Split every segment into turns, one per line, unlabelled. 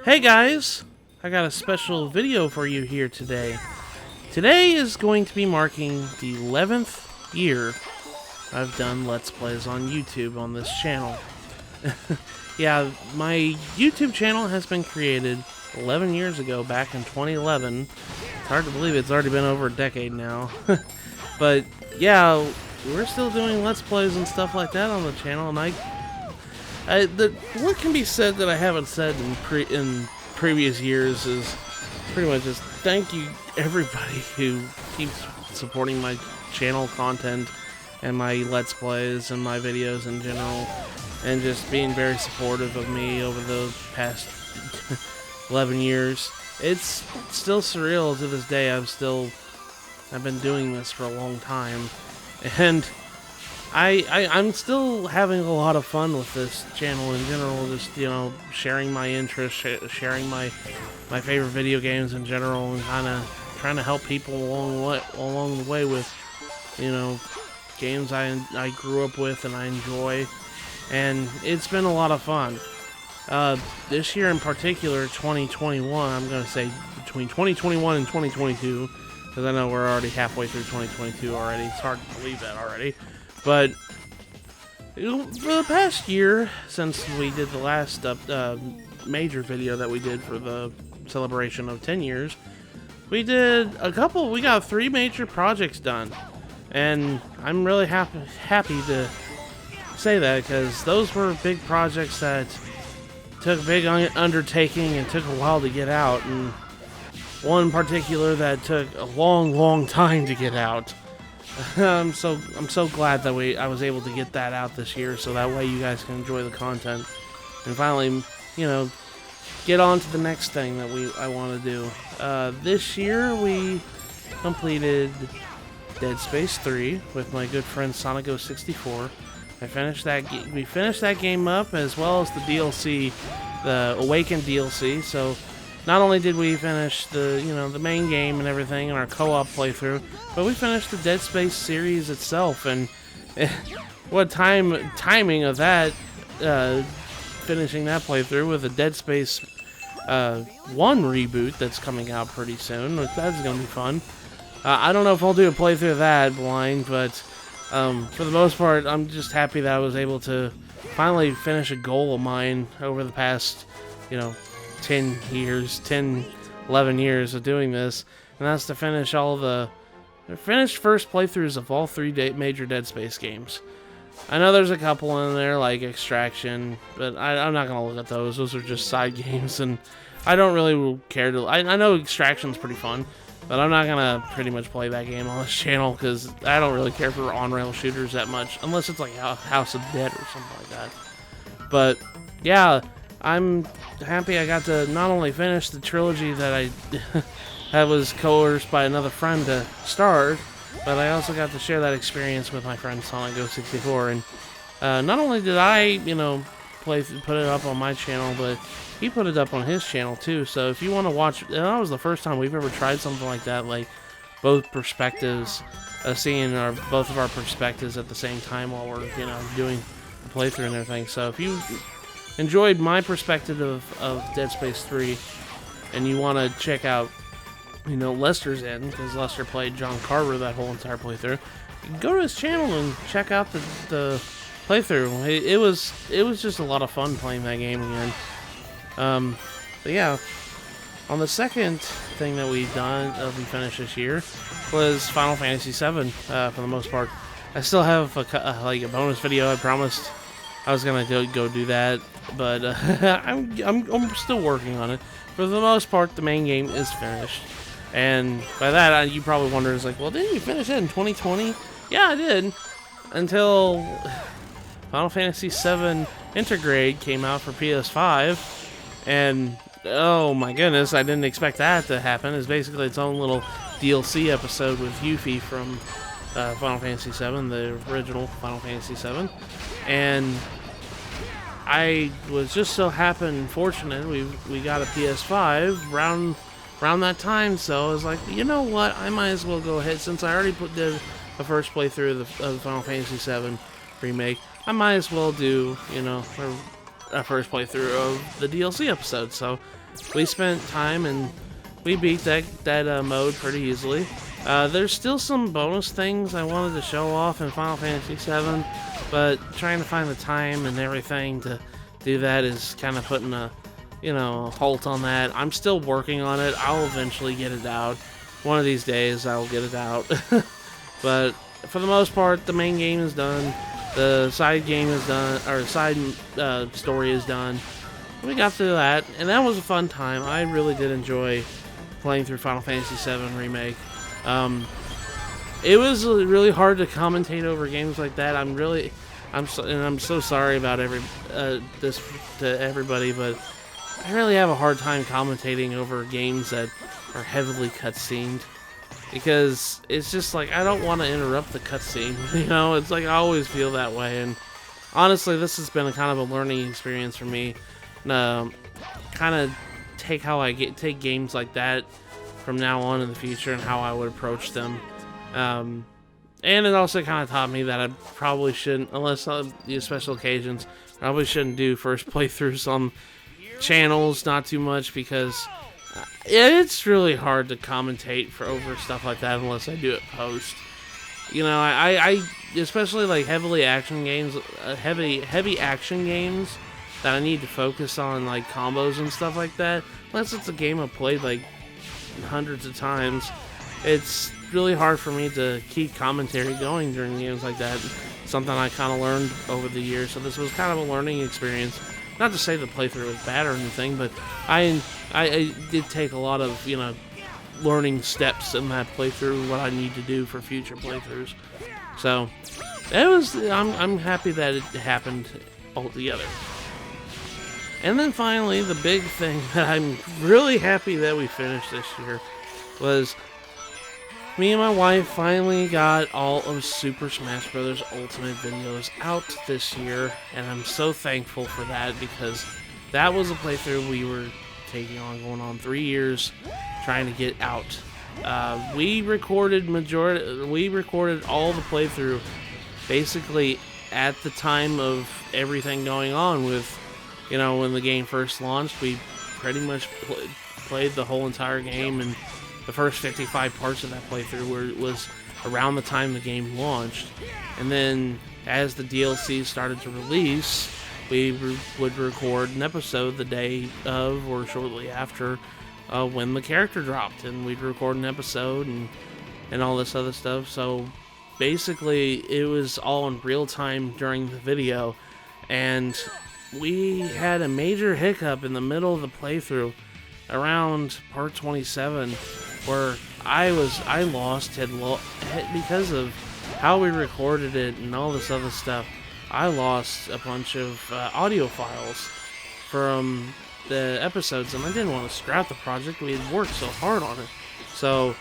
Hey guys, I got a special video for you here today. Today is going to be marking the 11th year I've done Let's Plays on YouTube on this channel. Yeah, my YouTube channel has been created 11 years ago, back in 2011. It's hard to believe it's already been over a decade now. But yeah, we're still doing Let's Plays and stuff like that on the channel, and what can be said that I haven't said in previous years is pretty much just thank you everybody who keeps supporting my channel content and my Let's Plays and my videos in general, and just being very supportive of me over the past 11 years. It's still surreal to this day. I've been doing this for a long time, and I'm still having a lot of fun with this channel in general, just, you know, sharing my interests, sharing my favorite video games in general, and kind of trying to help people along the way with, you know, games I grew up with and I enjoy, and it's been a lot of fun. This year in particular, 2021, I'm going to say between 2021 and 2022, because I know we're already halfway through 2022 already. It's hard to believe that already. But for the past year, since we did the last major video that we did for the celebration of 10 years, we got 3 major projects done. And I'm really happy to say that, because those were big projects that took a big undertaking and took a while to get out. And one in particular that took a long time to get out. I'm so glad that I was able to get that out this year, so that way you guys can enjoy the content and finally, you know, get on to the next thing that I want to do. This year we completed Dead Space 3 with my good friend Sonic64. We finished that game up, as well as the DLC, the Awakened DLC. So not only did we finish the main game and everything in our co-op playthrough, but we finished the Dead Space series itself, and what timing of that, finishing that playthrough with a Dead Space 1 reboot that's coming out pretty soon. That's gonna be fun. I don't know if I'll do a playthrough of that blind, but for the most part, I'm just happy that I was able to finally finish a goal of mine over the past, 11 years of doing this, and that's to finish first playthroughs of all 3 major Dead Space games. I know there's a couple in there, like Extraction, but I'm not going to look at those. Those are just side games, and I don't really care to... I know Extraction's pretty fun, but I'm not going to pretty much play that game on this channel, because I don't really care for on-rail shooters that much, unless it's like House of Dead or something like that. But, yeah, I'm happy I got to not only finish the trilogy that I was coerced by another friend to start, but I also got to share that experience with my friend Sonic64. And not only did I, put it up on my channel, but he put it up on his channel too. So if you want to watch, and that was the first time we've ever tried something like that, like both perspectives, seeing both of our perspectives at the same time while we're doing the playthrough and everything. So if you enjoyed my perspective of Dead Space 3 and you want to check out Lester's end, because Lester played John Carver that whole entire playthrough, go to his channel and check out the playthrough. It was just a lot of fun playing that game again. But yeah, on the second thing that we finished this year was Final Fantasy VII. For the most part, I still have a bonus video. I promised I was gonna go do that, but I'm still working on it. For the most part, the main game is finished, and by that you probably wonder, is like, well, didn't you finish it in 2020? Yeah, I did, until Final Fantasy VII Intergrade came out for PS5, and oh my goodness, I didn't expect that to happen. It's basically its own little DLC episode with Yuffie from Final Fantasy VII, the original Final Fantasy VII, and I was just so fortunate we got a PS5 around that time, so I was like, you know what, I might as well go ahead, since I already did the first playthrough of the Final Fantasy VII remake, I might as well do, a first playthrough of the DLC episode. So we spent time and we beat that mode pretty easily. There's still some bonus things I wanted to show off in Final Fantasy VII, but trying to find the time and everything to do that is kind of putting a halt on that. I'm still working on it. I'll eventually get it out. One of these days I'll get it out. But for the most part, the main game is done. The side game is done, or side story is done. We got through that, and that was a fun time. I really did enjoy playing through Final Fantasy VII Remake. It was really hard to commentate over games like that. I'm so sorry about this to everybody, but I really have a hard time commentating over games that are heavily cutscened, because it's just like I don't want to interrupt the cutscene. It's like I always feel that way, and honestly, this has been a kind of a learning experience for me. Kind of take games like that from now on in the future and how I would approach them. And it also kind of taught me that I probably shouldn't, unless on special occasions, probably shouldn't do first playthroughs on channels, not too much, because it's really hard to commentate over stuff like that unless I do it post. I especially like heavy action games that I need to focus on, like combos and stuff like that. Unless it's a game I've played like hundreds of times, it's really hard for me to keep commentary going during games like that. Something I kind of learned over the years, so this was kind of a learning experience. Not to say the playthrough was bad or anything, but I did take a lot of learning steps in that playthrough, what I need to do for future playthroughs. So I'm happy that it happened altogether. And then finally, the big thing that I'm really happy that we finished this year was me and my wife finally got all of Super Smash Bros. Ultimate videos out this year, and I'm so thankful for that, because that was a playthrough we were going on 3 years trying to get out. We recorded all the playthrough basically at the time of everything going on with, when the game first launched. We pretty much played the whole entire game, and the first 55 parts of that playthrough was around the time the game launched. And then as the DLC started to release, we would record an episode the day of or shortly after when the character dropped, and we'd record an episode and all this other stuff. So basically it was all in real time during the video, and we had a major hiccup in the middle of the playthrough around part 27 where I lost because of how we recorded it and all this other stuff. I lost a bunch of audio files from the episodes, and I didn't want to scrap the project. We had worked so hard on it. So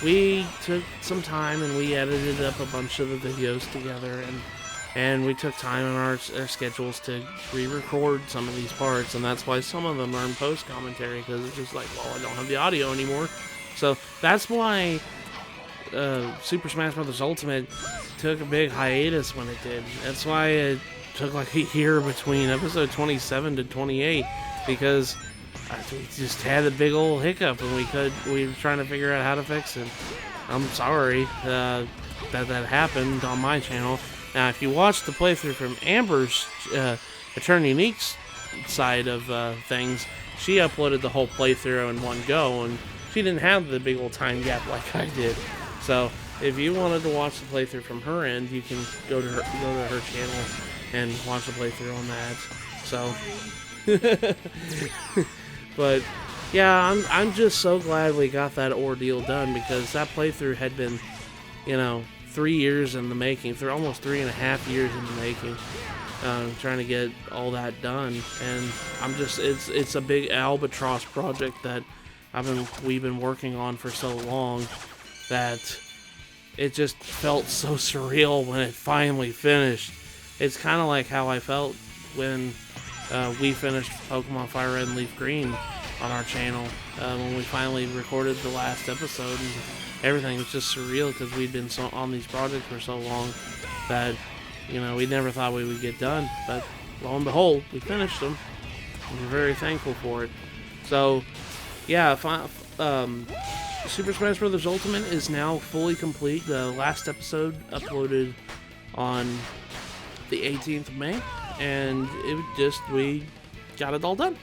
we took some time and we edited up a bunch of the videos together, and we took time in our schedules to re-record some of these parts, and that's why some of them are in post-commentary, because it's just like, well, I don't have the audio anymore. So that's why Super Smash Bros. Ultimate took a big hiatus when it did. That's why it took like a year between episode 27 to 28, because we just had a big old hiccup and we were trying to figure out how to fix it. I'm sorry that happened on my channel. Now, if you watch the playthrough from Amber's Eternunique's side of things, she uploaded the whole playthrough in one go, and she didn't have the big old time gap like I did. So if you wanted to watch the playthrough from her end, you can go to her channel and watch the playthrough on that. So, but yeah, I'm just so glad we got that ordeal done, because that playthrough had been, 3 years in the making, for almost 3.5 years in the making, trying to get all that done. And it's a big albatross project that we've been working on for so long, that it just felt so surreal when it finally finished. It's kind of like how I felt when we finished Pokemon Fire Red and Leaf Green on our channel, when we finally recorded the last episode, and everything was just surreal, because we'd been on these projects for so long that we never thought we would get done. But lo and behold, we finished them. We're very thankful for it. So, yeah, Super Smash Bros. Ultimate is now fully complete. The last episode uploaded on the 18th of May, and we got it all done.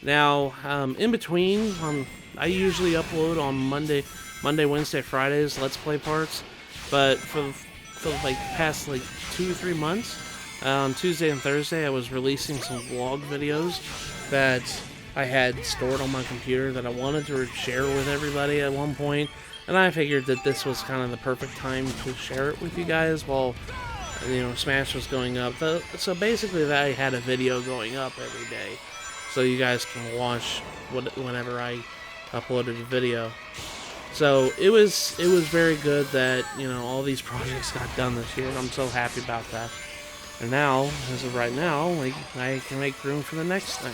Now, in between, I usually upload on Monday, Wednesday, Fridays, Let's Play parts, but for like past like 2 or 3 months, on Tuesday and Thursday, I was releasing some vlog videos that I had stored on my computer that I wanted to share with everybody at one point, and I figured that this was kind of the perfect time to share it with you guys while, you know, Smash was going up. So basically, I had a video going up every day, so you guys can watch whenever I uploaded a video. So it was very good that, you know, all these projects got done this year. I'm so happy about that. And now, as of right now, like, I can make room for the next thing,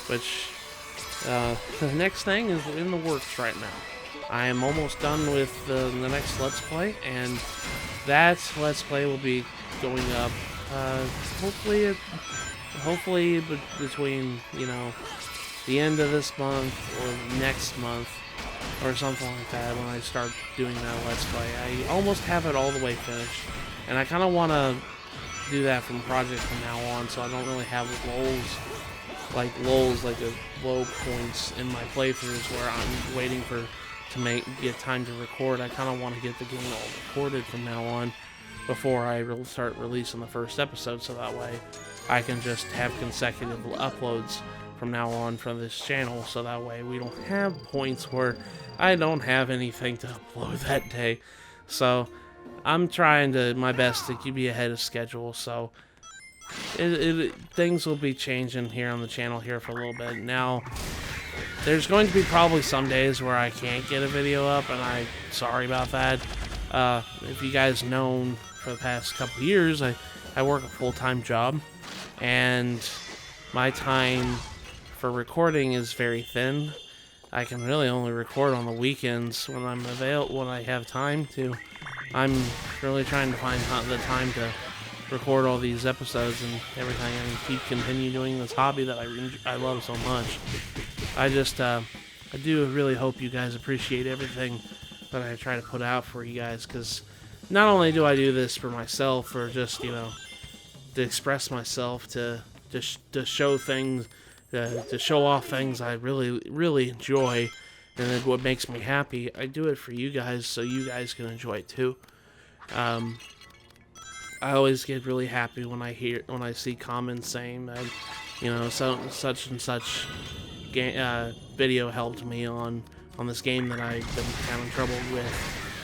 which the next thing is in the works right now. I am almost done with the next Let's Play, and that Let's Play will be going up hopefully between, you know, the end of this month or next month or something like that when I start doing that Let's Play. I almost have it all the way finished, and I kind of want to do that from project from now on, so I don't really have like low points in my playthroughs where I'm waiting to get time to record. I kind of want to get the game all recorded from now on before I start releasing the first episode, so that way I can just have consecutive uploads from now on from this channel, so that way we don't have points where I don't have anything to upload that day. So I'm trying my best to be ahead of schedule, so things will be changing here on the channel here for a little bit. Now, there's going to be probably some days where I can't get a video up, and I'm sorry about that. If you guys known for the past couple years, I work a full-time job, and my time for recording is very thin. I can really only record on the weekends when when I have time to. I'm really trying to find the time to record all these episodes and everything, and continue doing this hobby that I love so much. I do really hope you guys appreciate everything that I try to put out for you guys, because not only do I do this for myself or just, you know, to express myself, to show things, to show off things I really enjoy, and then what makes me happy, I do it for you guys so you guys can enjoy it too. I always get really happy when I see comments saying that, you know, such and such video helped me on this game that I've been having trouble with.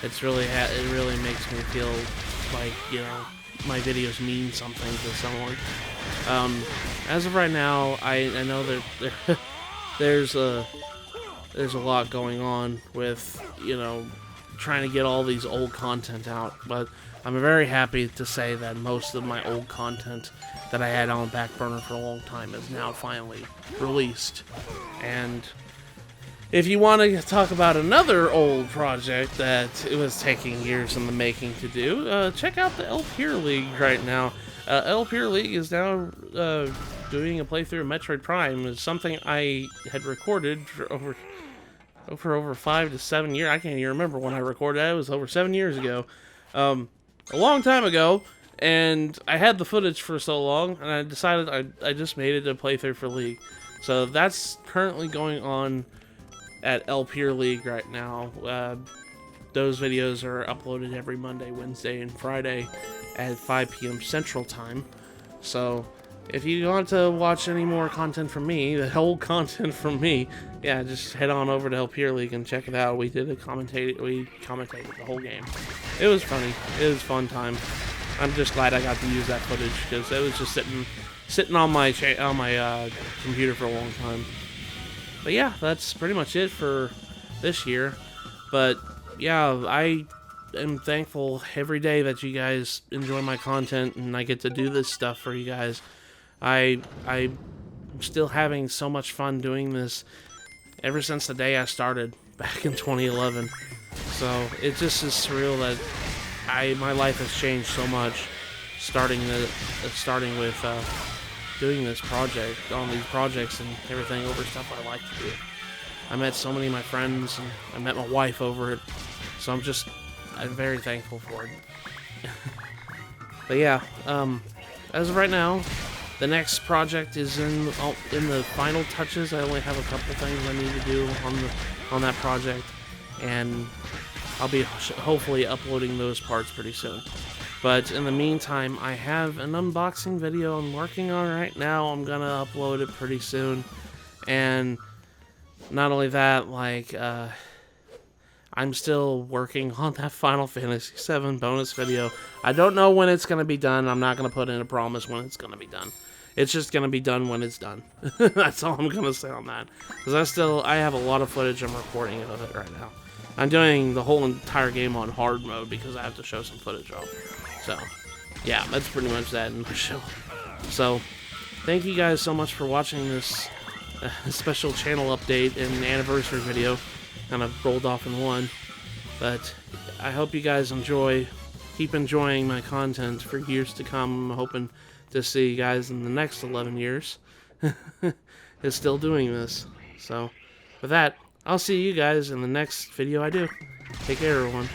It really makes me feel like, you know, my videos mean something to someone. As of right now, I know that there's a lot going on with, you know, trying to get all these old content out, but I'm very happy to say that most of my old content that I had on the back burner for a long time is now finally released. And if you want to talk about another old project that it was taking years in the making to do, check out the LPerLeague right now. LPerLeague is now doing a playthrough of Metroid Prime. It's something I had recorded for over 5 to 7 years. I can't even remember when I recorded it. It was over 7 years ago. A long time ago, and I had the footage for so long, and I decided I just made it a playthrough for League. So that's currently going on at LPerLeague right now. Those videos are uploaded every Monday, Wednesday, and Friday at 5 p.m. Central Time. So if you want to watch any more content from me, the whole content from me, yeah, just head on over to LPerLeague and check it out. We commentated the whole game. It was funny. It was a fun time. I'm just glad I got to use that footage, because it was just sitting on my computer for a long time. But yeah, that's pretty much it for this year. But yeah, I am thankful every day that you guys enjoy my content and I get to do this stuff for you guys. I'm still having so much fun doing this ever since the day I started back in 2011. So it just is surreal that my life has changed so much, starting with doing this project, on these projects and everything over stuff I like to do. I met so many of my friends, and I met my wife over it, so I'm very thankful for it. But yeah, as of right now, the next project is in the final touches. I only have a couple things I need to do on that project, and I'll be hopefully uploading those parts pretty soon. But in the meantime, I have an unboxing video I'm working on right now. I'm gonna upload it pretty soon, and not only that, like, I'm still working on that Final Fantasy VII bonus video. I don't know when it's gonna be done. I'm not gonna put in a promise when it's gonna be done. It's just gonna be done when it's done. That's all I'm gonna say on that. Because I have a lot of footage I'm recording of it right now. I'm doing the whole entire game on hard mode because I have to show some footage off. So, yeah, that's pretty much that in the show. So, thank you guys so much for watching this special channel update and anniversary video. Kind of rolled off in one. But I hope you guys keep enjoying my content for years to come. I'm hoping to see you guys in the next 11 years is still doing this. So, with that, I'll see you guys in the next video I do. Take care, everyone.